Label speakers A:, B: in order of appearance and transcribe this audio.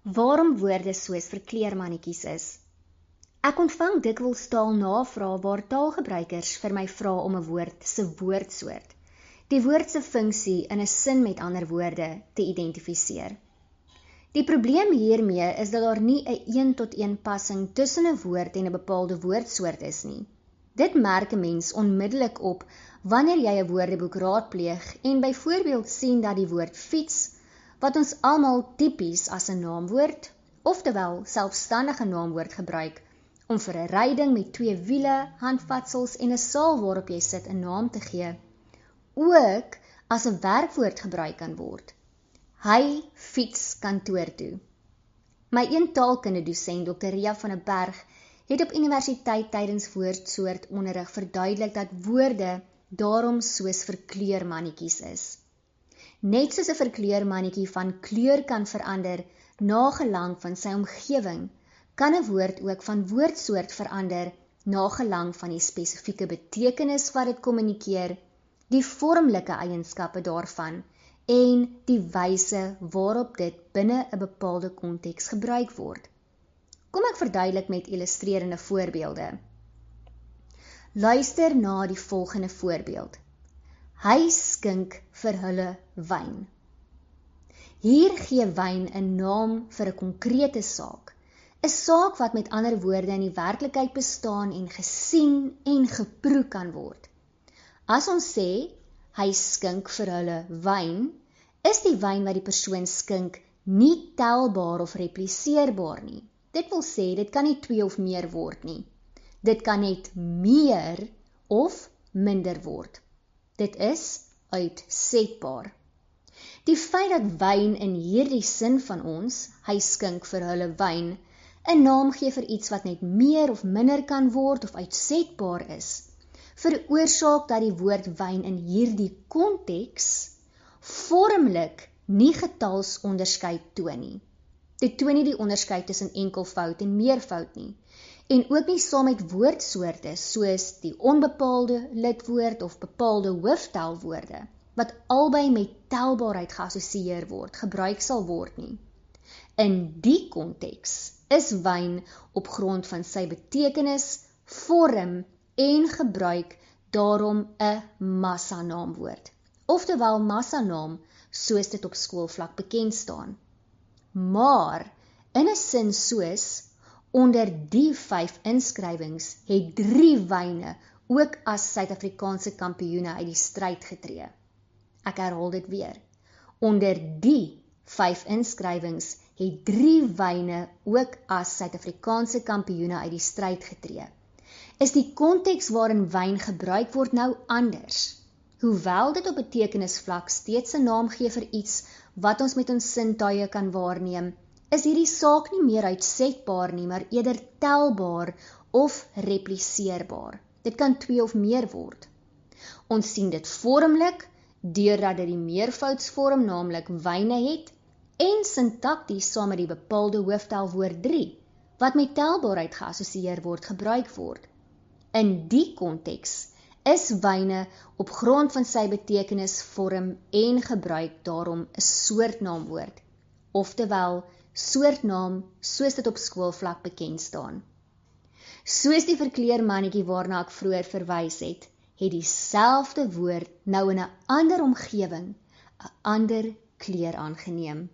A: Waarom woorde soos verkleermannetjies is. Ek ontvang dikwels taalnavrae waar taalgebruikers vir my vra om 'n woord se woordsoort, die woord se funksie in 'n sin met ander woorde te identifiseer. Die probleem hiermee is dat daar nie 'n 1-tot-1 passing tussen 'n woord en 'n bepaalde woordsoort is nie. Dit merk 'n mens onmiddellik op wanneer jy 'n woordeboek raadpleeg en byvoorbeeld sien dat die woord fiets, wat ons almal tipies as 'n naamwoord, oftewel selfstandige naamwoord gebruik, om vir 'n ryding met 2 wiele, handvatsels en 'n saal waarop jy sit 'n naam te gee, ook as 'n werkwoord gebruik kan word. Hy fiets kantoor toe. My een taalkunde-dosent, Dr. Ria van der Berg, het op universiteit tydens woordsoortonderrig verduidelik dat woorde daarom soos verkleurmannetjies is. Net soos 'n verkleurmannetjie van kleur kan verander na gelang van sy omgewing, kan 'n woord ook van woordsoort verander na gelang van die spesifieke betekenis wat dit kommunikeer, die vormlike eienskappe daarvan en die wyse waarop dit binne 'n bepaalde konteks gebruik word. Kom ek verduidelik met illustrerende voorbeelde. Luister na die volgende voorbeeld. Hy skink vir hulle wyn. Hier gee wyn 'n naam vir 'n konkrete saak. 'n Saak wat met ander woorde in die werklikheid bestaan en gesien en geproe kan word. As ons sê, hy skink vir hulle wyn, is die wyn wat die persoon skink nie telbaar of repliseerbaar nie. Dit wil sê, dit kan nie 2 of meer word nie. Dit kan net meer of minder word. Dit is uitsetbaar. Die feit dat wyn in hierdie sin van ons, hy skink vir hulle wyn, 'n naam gee vir iets wat net meer of minder kan word of uitsetbaar is, veroorsaak dat die woord wyn in hierdie konteks vormlik nie getalsonderskeid toon nie. Dit toon nie die onderskeid tussen enkelvoud en meervoud nie, en ook nie saam met woordsoorte soos die onbepaalde lidwoord of bepaalde hooftelwoorde, wat albei met telbaarheid geassosieer word, gebruik sal word nie. In die konteks is wyn op grond van sy betekenis, vorm en gebruik daarom 'n massanaamwoord, oftewel massanaam soos dit op skoolvlak bekend staan. Maar in 'n sin soos onder die 5 inskrywings het 3 wyne ook as Suid-Afrikaanse kampioene uit die stryd getree. Ek herhaal dit weer. Onder die 5 inskrywings het 3 wyne ook as Suid-Afrikaanse kampioene uit die stryd getree. Is die konteks waarin wyn gebruik word nou anders? Hoewel dit op betekenisvlak steeds 'n naam gee vir iets wat ons met ons sintuie kan waarneem, is hierdie saak nie meer uitsetbaar nie, maar eerder telbaar of repliseerbaar. Dit kan 2 of meer word. Ons sien dit vormlik, deurdat dit die meervoudsvorm, naamlik wyne het, en sintakties saam met die bepaalde hooftelwoord 3, wat met telbaarheid geassosieer word, gebruik word. In die konteks is wyne op grond van sy betekenis, vorm en gebruik daarom 'n soortnaamwoord, oftewel soortnaam soos dit op skoolvlak bekend staan. Soos die verkleermannetjie waarna ek vroeër verwys het dieselfde woord nou in 'n ander omgewing 'n ander kleur aangeneem.